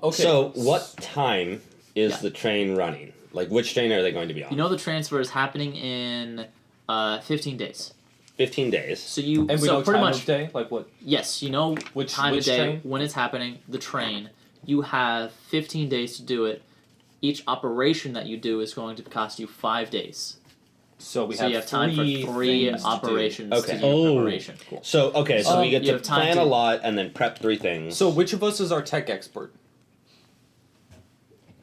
Okay. So what time is the train running? Like, which train are they going to be on? You know the transfer is happening in 15 days. 15 days. So you And we so know pretty time much of day? Like what? yes, you know Which time of day train? when it's happening. The train. You have 15 days to do it. Each operation that you do is going to cost you 5 days. So So you have time for 3 things to do. operations Okay. to do your preparation. Cool. So, okay, so we get you to have time plan to- a lot and then prep 3 things. So which of us is our tech expert?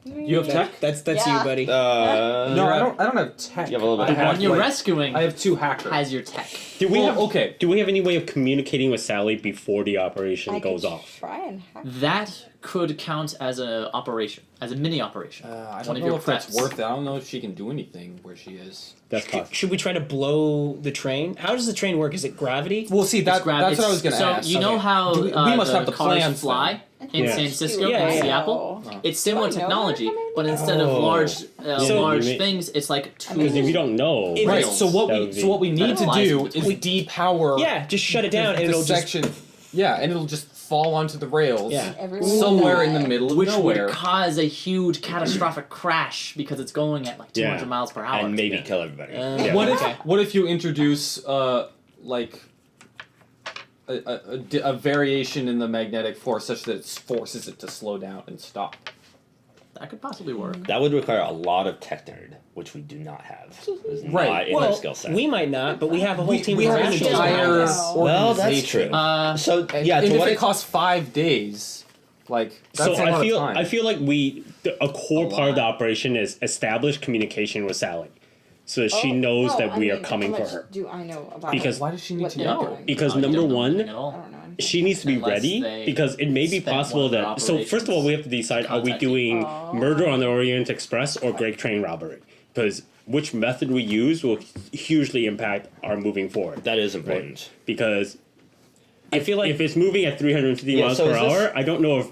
You have tech? That's Yeah. you, buddy. No, I don't have tech. You have a little bit I of The have, one you're like, rescuing I have 2 hackers. has your tech. Do we Well, have okay. Do we have any way of communicating with Sally before the operation I goes could off? try and hack. That could count as an operation, as a mini operation. I One don't of know your if that's preps. worth it. I don't know if she can do anything where she is. That's possible. Should we try to blow the train? How does the train work? Is it gravity? Well, see, that's what I was going to so ask. you know Okay. how We must the have the cars plans fly in Yeah. San Francisco Yeah, and yeah. Seattle? Oh. It's similar Do I know technology, that? but instead of Oh. large So- large You mean- things, it's like two. Because if you don't know, It- Right. rails. So what That we would so be- what we need that to applies do to is between. depower. Yeah, just shut it down and the it'll section. Yeah, and it'll just fall onto the rails. Yeah. Everyone Somewhere will in the die. middle of which nowhere. would cause a huge catastrophic crash because it's going at like 200 Yeah. miles per hour. and maybe Yeah. kill everybody. Yeah. What if Okay. what if you introduce like a variation in the magnetic force such that it forces it to slow down and stop? That could possibly work. That would require a lot of tech nerd, which we do not have. It's Right. not in our Well, skill set. we might not, but we have a whole team we of have an professionals entire behind us. Well, that's organization. true. So, And, yeah, and to if what it costs 5 days, like that's so a lot I feel of time. I feel like a core A part of the lot. operation is establish communication with Sally, so that she Oh, knows well, that I we are mean, coming how for much her. Do I know about Because- Why does she need what to they're know? doing? Because You number don't know one, anything at all. I don't know. she needs to be Unless ready they because it may be spent possible one of that. their So first of all, we have to decide: are we contacting. doing Oh. murder on the Orient Express or Great Train Robbery? Because which method we use will hugely impact our moving forward. that is important. Because I feel like if it's moving at 350 Yeah, miles so per is this- hour, I don't know if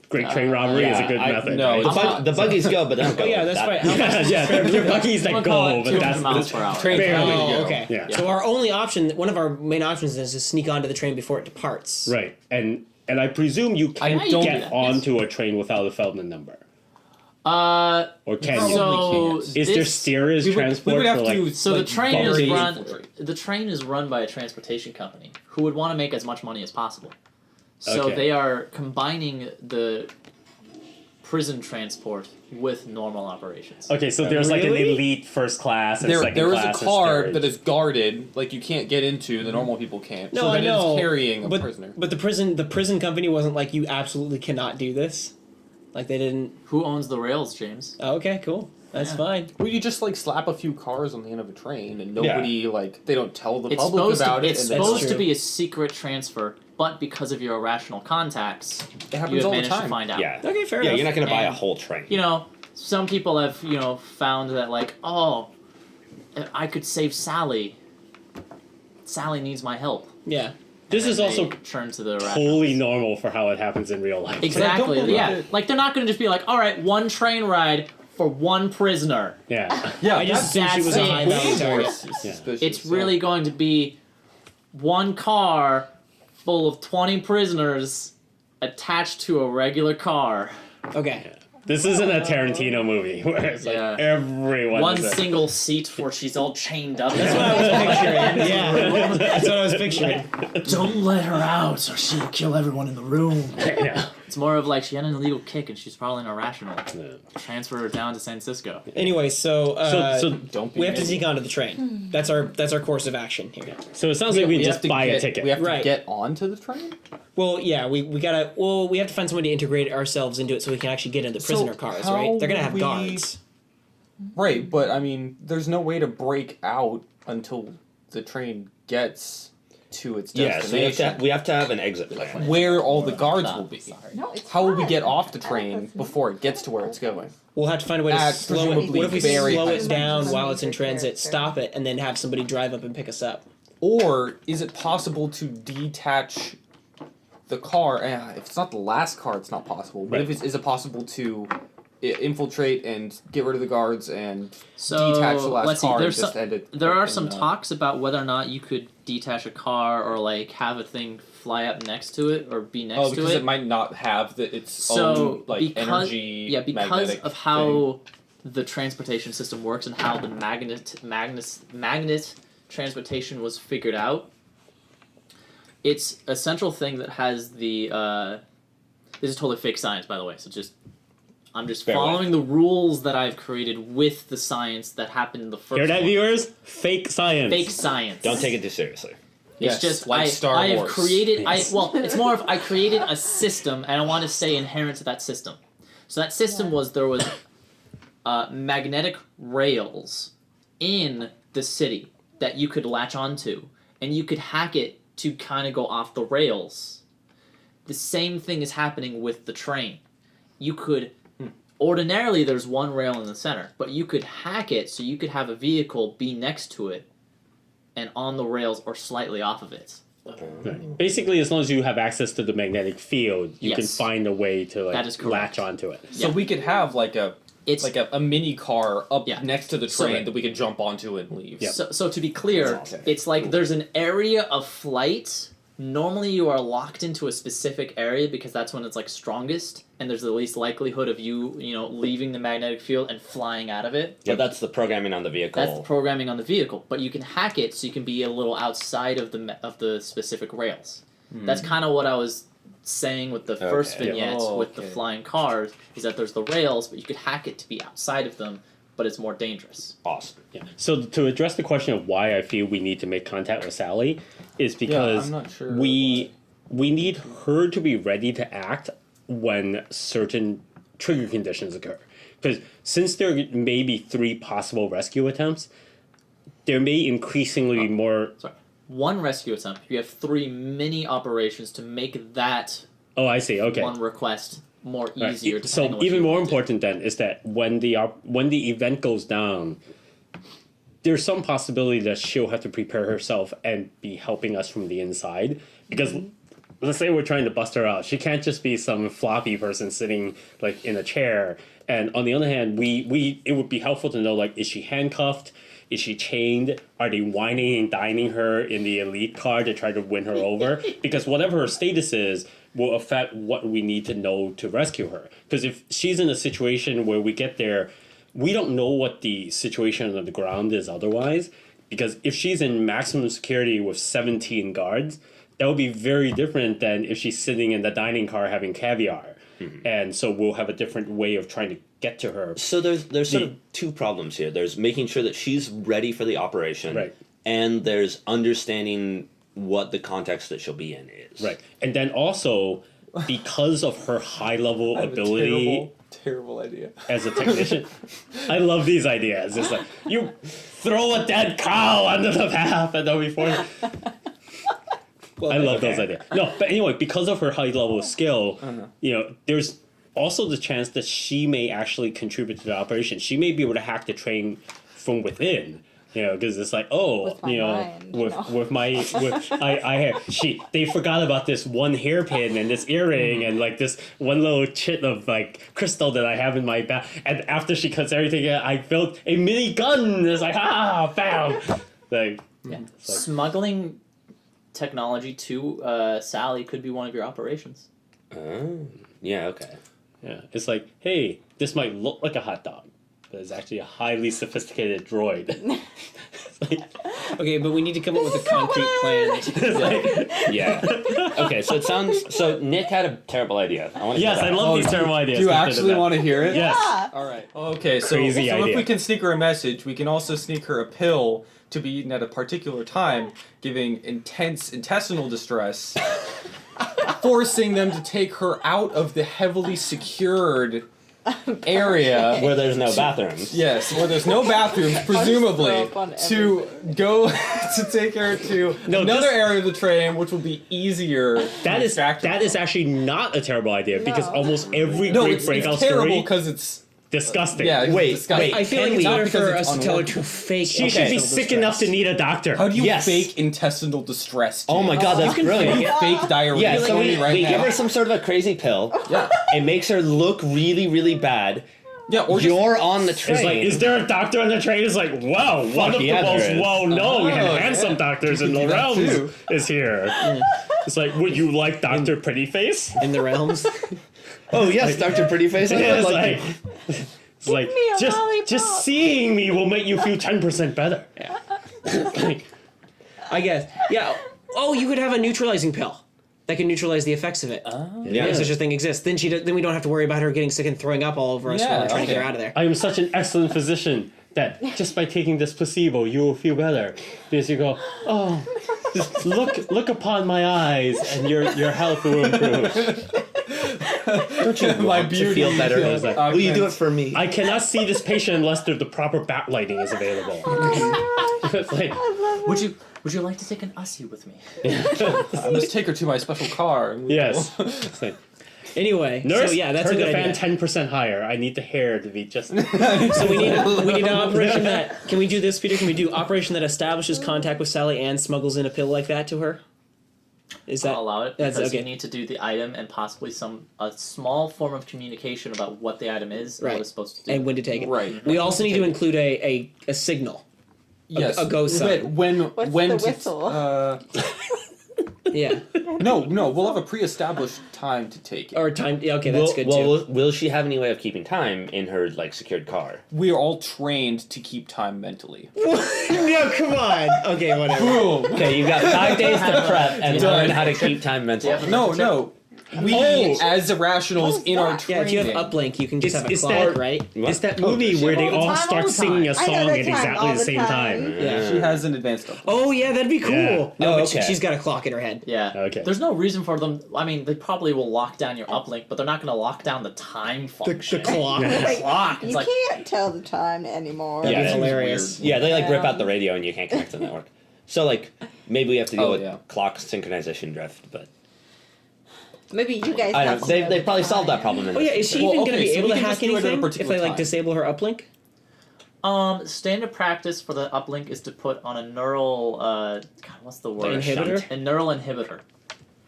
Great Train Robbery is a good I- method. no, right? The buggies go, but they don't go. Oh, yeah, that's that right. fast. How much- yeah, there are buggies I'm that gonna call go, it but 200 that's miles per hour. Train barely. to Oh, go. okay. Yeah. So our only option, one of our main options, is to sneak onto the train before it departs. Right, and I presume you I can't don't- get Yes. onto a train without a Feldman number, or can Probably you? so can't. Is there this- steerage We would transport have for like? to. So like, the train is bury run. infiltrate. The train is run by a transportation company who would want to make as much money as possible. So Okay. they are combining the prison transport with normal operations. Okay, so there's like an Really? elite first class and second There is a class. car and that is guarded, like you can't get into. The normal people can't. No, so I that know. is carrying a but, prisoner. But the prison company wasn't like, you absolutely cannot do this. Like they didn't. Who owns the rails, James? Oh, okay, cool. That's Yeah. fine. Well, you just like slap a few cars on the end of a train, and nobody like they don't tell the It's public supposed about to. it. It's and they supposed don't- to be a secret transfer, but because of your irrational contacts, It you happens have all the managed to time. find out. Yeah. Okay, fair Yeah, enough. you're not going to buy a And- whole train. You know, some people have found that like, oh, I could save Sally. Sally needs my help. Yeah. This And is they also turn to the totally normal for how it happens in real life. exactly. believe Yeah, it. like they're not going to just be like, all right, one train ride for one prisoner. Yeah. Yeah, I just assumed she was a that's high it. value target. Yeah. suspicious, It's yeah. really going to be one car full of 20 prisoners attached to a regular car. Okay. This isn't a Tarantino movie where it's like Yeah. everyone. One is a- single seat where she's all chained up. That's what I was picturing. Yeah. That's what I was picturing. Don't let her out or she'll kill everyone in the room. Yeah. It's more of like she had an illegal kick and she's probably an irrational. Yeah. Transfer her down to San Francisco. Anyway, so So Don't be we have to mad. sneak onto the train. That's our course of action here. it sounds like we have just to buy a get- ticket. We have to Right. get onto the train. Well, yeah, we gotta. Well, we have to find somebody to integrate ourselves into it so we can actually get into the prisoner cars, how right? They're gonna have we- guards. Right, but I mean, there's no way to break out until the train gets to its Yeah, so destination. we have to have an exit plan. Where all the guards will be. No, it's How will we fine. get off the I like train this. before it gets to where it's going? We'll have to find a way to At slow it. presumably What if we very slow high it down speed. while it's in Major transit, character. stop it, and then have somebody drive up and pick us up? Or is it possible to detach the car? If it's not the last car, it's not possible. But Right. if it's, is it possible to infiltrate and get rid of the guards and So detach the last let's see. car There's and just some, end it. there are in, some talks about whether or not you could detach a car or like have a thing fly up next to it or be next Oh, to because it. it might not have its So own like because energy. yeah, because magnetic of how the transportation system works and how the magnet transportation was figured out, it's a central thing that has the. This is totally fake science, by the way. So I'm just Fair following the rules that I've created with the science that happened in the first. Hear that, one. viewers? Fake science. Fake science. Don't take it too seriously. Yes, It's just like Star I have Wars. created. Yes. It's more of I created a system, and I want to stay inherent to that system. So that system was there was magnetic rails in the city that you could latch onto, and you could hack it to kind of go off the rails. The same thing is happening with the train. You could ordinarily there's one rail in the center, but you could hack it so you could have a vehicle be next to it and on the rails or slightly off of it. Right. Basically, as long as you have access to the magnetic field, you can Yes. find a way to That is correct. latch onto it. So Yeah. we could have like a mini car up Yeah. next to the So- train that we could jump onto and leave. Yep. So to be clear, Okay. it's like there's an area of flight. Normally you are locked into a specific area because that's when it's like strongest and there's the least likelihood of you leaving the magnetic field and flying out of it. Yeah, that's the programming on the vehicle. That's the programming on the vehicle, but you can hack it so you can be a little outside of the specific rails. That's kind of what I was saying with the first Okay. vignette Oh, with the okay. flying cars is that there's the rails, but you could hack it to be outside of them, but it's more dangerous. awesome. Yeah. So to address the question of why I feel we need to make contact with Sally is because I'm not sure we need her to be ready to act when certain trigger conditions occur. Because since there may be 3 possible rescue attempts, there may increasingly be more. Sorry. One rescue attempt, you have 3 mini operations to make that Oh, I see. Okay. one request more Right. easier. depending So on what even you more want to do. important then is that when the event goes down, there's some possibility that she'll have to prepare herself and be helping us from the inside. Because let's say we're trying to bust her out, she can't just be some floppy person sitting like in a chair. And on the other hand, it would be helpful to know, like, is she handcuffed? Is she chained? Are they whining and dining her in the elite car to try to win her over? Because whatever her status is will affect what we need to know to rescue her. Because if she's in a situation where we get there, we don't know what the situation on the ground is otherwise. Because if she's in maximum security with 17 guards, that would be very different than if she's sitting in the dining car having caviar. And so we'll have a different way of trying to get to her. So there's sort of 2 problems here. There's making sure that she's ready for the operation, Right. and there's understanding what the context that she'll be in is. Right. And then also, because of her high level I have a ability terrible idea. as a technician, I love these ideas. It's like, you throw a dead cow under the path and then before. I love those ideas. No, but anyway, because of her high level of skill, there's also the chance that she may actually contribute to the operation. She may be able to hack the train from within. Because it's like, With my mind, they forgot about this one hairpin and this earring and like this one little chit of like crystal that I have in my bag. And after she cuts everything out, I built a mini gun. It's like, bam. Like, Yeah. it's like, Smuggling technology to Sally could be one of your operations. Oh, yeah, okay. yeah, it's like, hey, this might look like a hot dog, but it's actually a highly sophisticated droid. It's like, Okay, but we need to come up with a concrete plan. it's like, Yeah. Okay, so it sounds... So Nick had a terrible idea. I want to yes, I love these terrible ideas. Do you Consider actually that. want to hear it? Yes. All right. Okay, so Crazy if idea. we can sneak her a message, we can also sneak her a pill to be eaten at a particular time, giving intense intestinal distress, forcing them to take her out of the heavily secured area. Where there's no bathrooms. Yes, where there's no bathrooms, presumably, Unstroke on to go to take her to No, another this- area of the train, which will be easier. That to is extract her from. actually not a terrible idea because No. almost every No, great it's breakout terrible story because it's disgusting. yeah. It's Wait, disgusting. wait. I feel Can like it's we- better because for it's us to tell her unworkable. to fake. She should be intestinal sick distress. enough to need a doctor. How do you Yes. fake intestinal distress? Oh my god, that's brilliant. You fake diarrhea. Yeah, so for we, me right we now. give her some sort of a crazy pill. Yeah. It makes her look really, really bad. Yeah, or just, You're on the train. It's like, is there a doctor on the train? It's like, wow, one of the yeah, most there is. well-known and Oh, handsome yeah. doctors in You the can do that realms too. is here. It's like, would you like Dr. Prettyface? In the realms. Oh yes, Dr. Prettyface. I would It's like like, it's like me a lollipop. just seeing me will make you feel 10% better. Like, I guess. Yeah. Oh, you could have a neutralizing pill that can neutralize the effects of it. yeah. If such a thing exists, then then we don't have to worry about her getting sick and throwing up all over us Yeah, while we're trying to get her okay. out of there. I am such an excellent physician that just by taking this placebo, you will feel better. Because you go, oh, just look upon my eyes, and your health will improve. Don't you my want to beauty feel better? feels Like, Will you do it for me? I cannot see this patient unless the proper backlighting is available. It's like, Would you like to take an Aussie with me? Let's take her to my special car. And we yes. will- It's like, Anyway, nurse, so yeah, that's a turn good the fan idea. 10% higher. I need the hair to be just. So we need an operation that. Can we do this, Peter? Can we do operation that establishes contact with Sally and smuggles in a pill like that to her? Is that I'll allow it that's because okay. you need to do the item and possibly a small form of communication about what the item is and Right. what it's supposed to do. and when to take it? Right. We also need to include a signal. Yes. a ghost sign. When What's when the to- whistle? Yeah. no, we'll have a pre-established time to take it. Or time. Yeah, okay, that's good too. Will she have any way of keeping time in her like secured car? We are all trained to keep time mentally. No, come on. Okay, whatever. Boom. Okay, you've got 5 days to prep and Done. learn how to keep time mentally. Yeah. No. We as irrationals in our that? training. Yeah, if you have uplink, you can just have a Is clock, that- right? It's that Oh, movie shit. where they All the all time, all start the singing a time. I know song that at time, exactly all the the same time. time. Yeah. She has an advanced up. Oh yeah, that'd be cool. Yeah. No, Oh, but okay. she's got a clock in her head. Yeah. Okay. There's no reason for them. I mean, they probably will lock down your uplink, but they're not going to lock down the time The function. clock. The clock. It's You like can't tell the time anymore. That'd Yeah, be it's hilarious. Yeah, they like rip Yeah. out the radio and you can't connect to the network. So like maybe we have to deal Oh, with yeah. clock synchronization drift, but Maybe you guys. I have don't. to know They the probably solved that time. problem. In Oh this yeah, is she future. Well, even going to okay, be so able we to can hack just do it at a anything if particular they like time. disable her uplink? Standard practice for the uplink is to put on a neural. God, what's the word? Inhibitor? A neural inhibitor,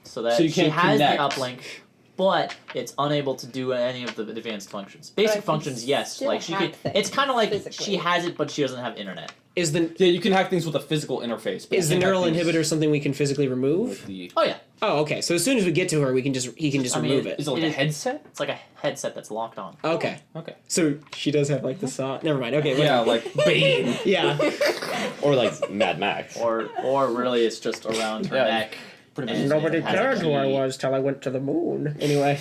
so that So you she can't has connect. the uplink, but it's unable to do any of the advanced functions. Basic can functions, yes. still Like she hack could. things It's kind of like physically. she has it, but she doesn't have internet. Is the Yeah, you can hack things with a physical interface. But is you the can't neural hack things inhibitor something we can physically remove? with the- Oh yeah. Oh, okay. So as soon as we get to her, he can just I mean, remove it. Is it like a headset? It's like a headset that's locked on. Okay. Okay. So she does have like the saw. Never mind. Okay. Yeah, Whatever. like Bane. Yeah. Or like Mad Max. Or really, it's just around her Yeah. neck. Pretty And much. Nobody it has a cared who I key. was till I went to the moon. Anyway.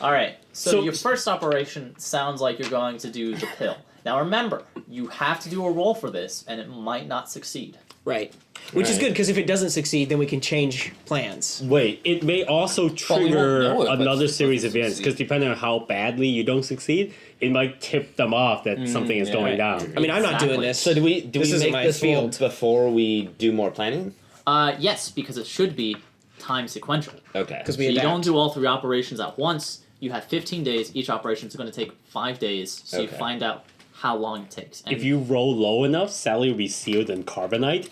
All right. So, So- your first operation sounds like you're going to do the pill. Now remember, you have to do a roll for this, and it might not succeed. Right. Which is Right. good because if it doesn't succeed, then we can change plans. Wait, it may also we won't trigger know it, but another it series of doesn't events succeed. because depending on how badly you don't succeed, it might tip them off that something is yeah. going Right. down. I mean, I'm not doing Exactly. this. So do we This isn't make my this roll field. before we do more planning? Yes, because it should be time sequential. Okay. Because So we you adapt. don't do all 3 operations at once. You have 15 days. Each operation is going to take 5 days. So you Okay. find out how long it takes. And If you roll low enough, Sally will be sealed in carbonite,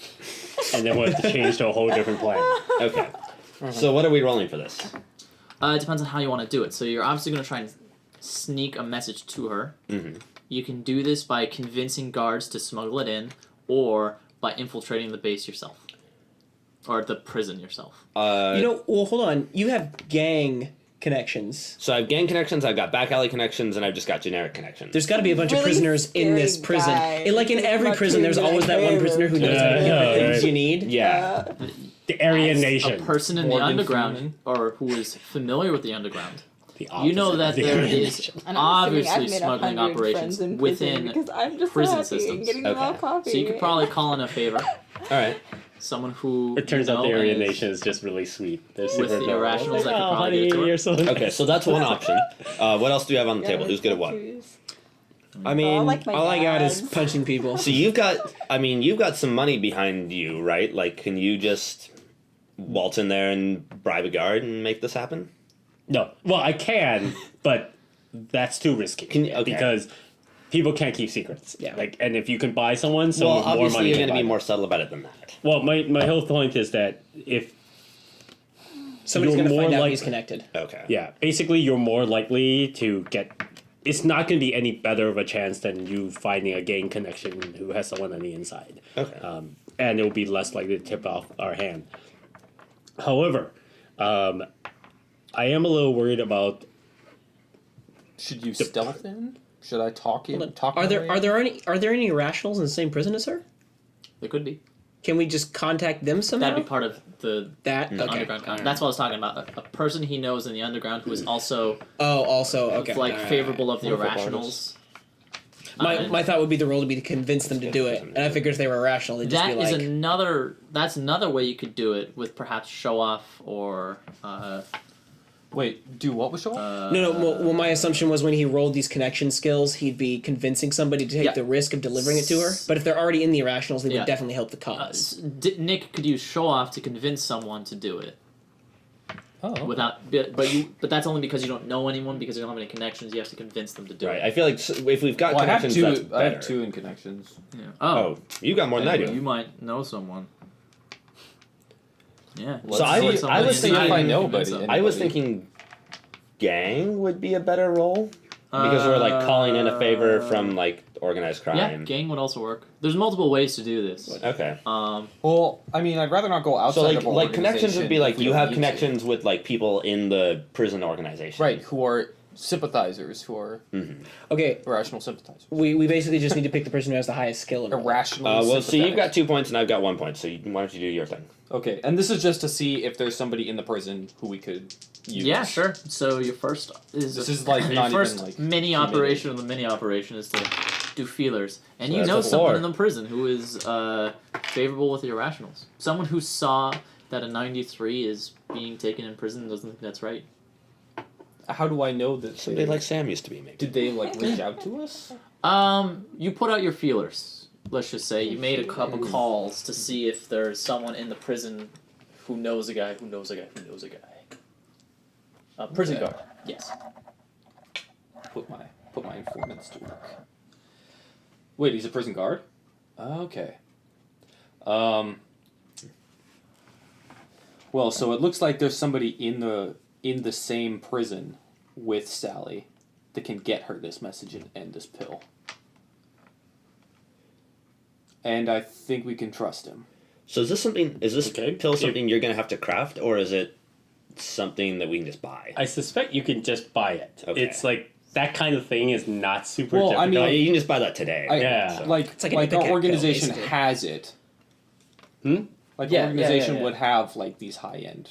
and then we'll have to change to a whole different plan. Okay. So what are we rolling for this? it depends on how you want to do it. So you're obviously going to try and sneak a message to her. Mhm. You can do this by convincing guards to smuggle it in, or by infiltrating the base yourself, or the prison yourself. You know, well, hold on. You have gang connections. So I have gang connections, I've got back alley connections, and I've just got generic connections. There's got to be a bunch of Really prisoners in this scary prison. guy. And like in He's every not prison, there's treated always like that one favor. prisoner who knows Yeah, everything yeah, right. you need. Yeah. The Aryan As Nation. a person in Morgan the underground, Freeman. or who is familiar with the underground, The you know opposite that of the there Aryan is Nation. And I'm assuming obviously I've made smuggling 100 operations friends in prison within because I'm just prison so happy and systems. getting them all Okay. coffee. So you could probably call in a favor. Alright. Someone who It turns you out know the Aryan is- Nation is just really sweet. They're With super the adorable. irrationals that could oh, probably honey, get it to her. you're so Okay, so that's one option. What else do we have on the table? Who's good at what? I mean, Oh, I like my all I got is dads. punching people. So you've got some money behind you, right? Like, can you just waltz in there and bribe a guard and make this happen? No, well, I can, but that's too risky. Okay. Because people can't keep secrets. Yeah. Like, and if you can buy someone, Well, someone with more obviously money you're can going to buy be them. more subtle about it than that. Well, my whole point is that if Somebody's you're going to more find out like- he's connected. Okay. Yeah, basically, you're more likely to get. It's not going to be any better of a chance than you finding a gang connection who has someone on the inside. Okay. And it will be less likely to tip off our hand. However, I am a little worried about. Should you stealth in? Should I talk in? Talk Are my there way are in? there any irrationals in the same prison as her? There could be. Can we just contact them somehow? That'd be part of the that okay. underground. That's what I was talking about. A person he knows in the underground who is also Oh, also okay. like All right. favorable of the Wonderful irrationals. My thought would be the role to be to convince them to do it, and I figured if they were irrational, they'd just That be is like, another. That's another way you could do it with perhaps show off or. Wait, do what with show off? no. Well, my assumption was when he rolled these connection skills, he'd be convincing somebody to take Yeah. the risk of delivering it to her. But if they're already in the irrationals, they Yeah. would definitely help the cause. Nick could use show off to convince someone to do it Oh. without. But that's only because you don't know anyone because you don't have any connections. You have to convince them to do Right. it. I feel like if we've got Well, I have connections, two. that's I better. have two in connections. Yeah. Oh, you got more than I do. You might know someone. Yeah. So I was thinking if I know anybody. I was thinking gang would be a better role because we're like calling in a favor from like organized crime. Yeah, gang would also work. There's multiple ways to do this. Okay. Well, I mean, I'd rather not go outside So of our like connections would be organization like if we you don't have need connections with like people in the prison organization. right? Who are sympathizers? Who are Okay, irrational sympathizers? we basically just need to pick the person who has the highest skill. In Irrational. Well, so sympathetic. you've got 2 points and I've got 1 point. So why don't you do your thing? Okay, and this is just to see if there's somebody in the prison who we could use. Yeah, sure. So your first is This is like your not first even like mini operation of the mini operation is to do feelers, and So you that's know a someone 4. in the prison who is favorable with the irrationals. Someone who saw that a 93 is being taken in prison and doesn't think that's right. How do I know that? Somebody like Sam used to be, maybe. Did they like reach out to us? You put out your feelers. Let's just say you made a couple calls to see if there's someone in the prison who knows a guy who knows a guy who knows a guy. Prison guard. Yes. Put my informants to work. Wait, he's a prison guard? Okay. Well, so it looks like there's somebody in the same prison with Sally that can get her this message and this pill. And I think we can trust him. So is this Okay. pill something you're gonna have to craft, or is it something that we can just buy? I suspect you can just buy it. Okay. It's like that kind of thing is not super Well, difficult. I mean, No, you can just buy that today. Yeah. Like It's like an our Ipecac pill, organization basically. has it. Hmm? Like Yeah, the organization yeah, yeah. would have like these high end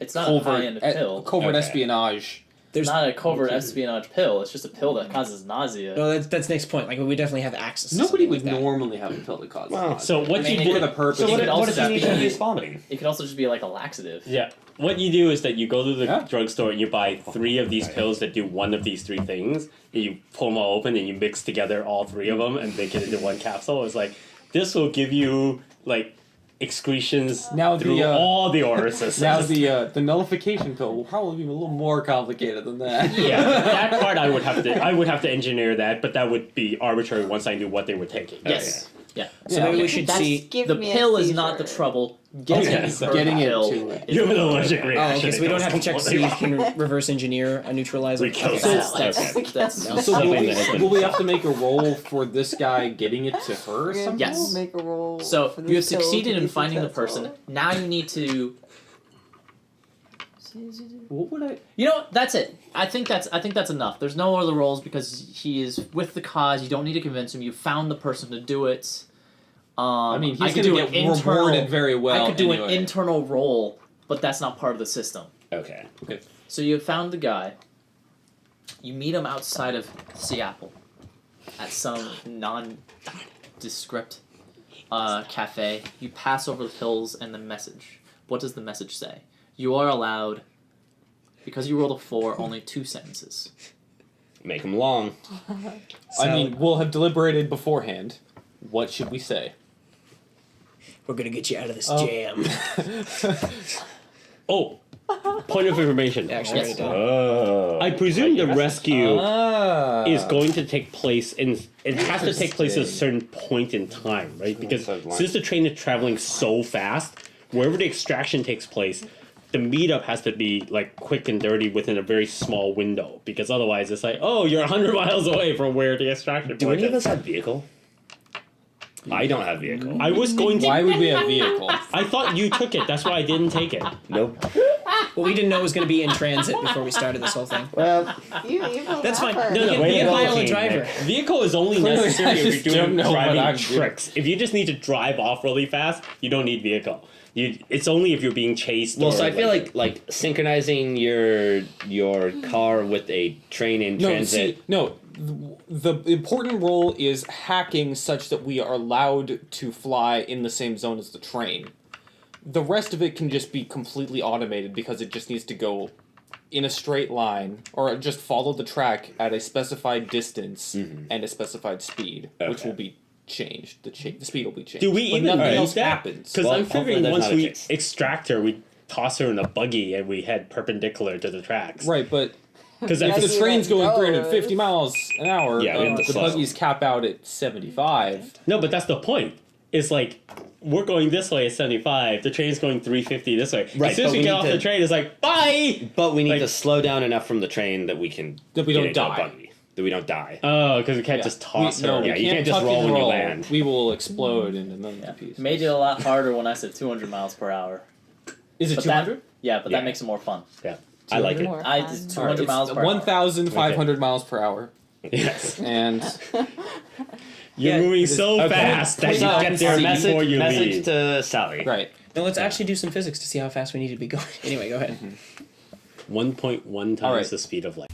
It's not a high-end pill. covert Okay. espionage. It's not a covert espionage pill. It's just a pill that causes nausea. No, that's Nick's point. Like we definitely have access. To Nobody something would like that. normally have a pill that causes Wow. nausea. So what I mean, you for do? the purpose. So It what, could what also if you just need be- heavy vomiting? It could also just be like a laxative. Yeah. What you do is that you go to the Yeah. drugstore and you buy 3 of these pills that do one of these 3 things. And you pull them all open and you mix together all 3 of them and make it into one capsule. It's like this will give you like excretions Now through the, all the orifices. Now the nullification pill will probably be a little more complicated than that. yeah, that part I would have to engineer that, but that would be arbitrary once I knew what they were taking. Yes. Yeah. So Yeah, maybe we okay. should That's- see. Give the me a pill is seizure. not the trouble. Getting Okay, her getting it pill to it. is You have an the allergic trouble. reaction. Oh, okay. So we don't have to check to see if you can reverse engineer a neutralizer. We kill Okay. cells. That's- Okay. that's- No. So Something will we, that has been- will we have to make a roll for this guy getting it to her or something? Yes. We'll make a roll So for you have this pill to succeeded be in finding the successful. person. Now you need to. What would I? You know, that's it. I think that's enough. There's no other roles because he is with the cause. You don't need to convince him. You found the person to do it. I mean, I he's could going do to an get internal- rewarded very well. I could do an anyway. internal role, but that's not part of the system. Okay. So you have found the guy. You meet him outside of Seattle at some nondescript cafe. You pass over the pills and the message. What does the message say? You are allowed, because you rolled a 4, only 2 sentences. Make them long. I mean, we'll have deliberated beforehand. What should we say? We're gonna get you out of this Oh. jam. Oh, point of information. Actually, Yes. already done. Oh. I presume the rescue Ah. is going to take place in. It has to take place at a Interesting. certain point in time, right? Because That's line. since the train is traveling so fast, wherever the extraction takes place, the meetup has to be like quick and dirty within a very small window, because otherwise it's like, oh, you're 100 miles away from where the extraction Do point any of is. us have vehicle? I don't have vehicle. I was going to. Why would we have vehicles? I thought you took it. That's why I didn't take it. Nope. Well, we didn't know it was going to be in transit before we started this whole thing. Well, You That's fine. offer. No, Way we to can go, hire a King, driver. Nick. Vehicle is only Clearly, necessary I if just you're don't doing know what driving I'm doing. tricks. If you just need to drive off really fast, you don't need vehicle. It's only if you're being chased. well, or so I feel like synchronizing your car with a train in No, transit. see, no. The important role is hacking such that we are allowed to fly in the same zone as the train. The rest of it can just be completely automated because it just needs to go in a straight line or just follow the track at a specified distance and a specified speed, which Okay. will be changed. The speed will be changed. do we But even nothing need else that? happens. Because Well, I'm figuring hopefully once there's not a we case. extract her, we toss her in a buggy and we head perpendicular to the tracks. Right, but Because if Yes, the you train's let going go. 350 miles an hour, Yeah, we have and to the slow. buggies cap out at 75. no, but that's the point. It's like we're going this way at 75. The train's going 350 this way. Right, As soon as but we we get need off to- the train, it's like bye. But we need Like- to slow down enough from the train that we can That we get don't into a die. buggy. That we don't die. Oh, because we can't Yeah. just toss we, her. No, we Yeah, you can't can't just tuck roll and when you roll. land. We will explode into millions Yeah. of pieces. Made it a lot harder when I said 200 miles per hour. Is it But 200? Yeah, but Yeah. that makes it more fun. Yeah, I like it. More I fun. just All right, 200 miles it's per hour. 1,500 miles per hour. Yes, And you're Yeah, moving it is- so okay. fast that So, you get there message, before you message leave. to Sally. right. Now let's actually do some physics to see how fast we need to be going. Anyway, go ahead. 1.1 times All right. the speed of light.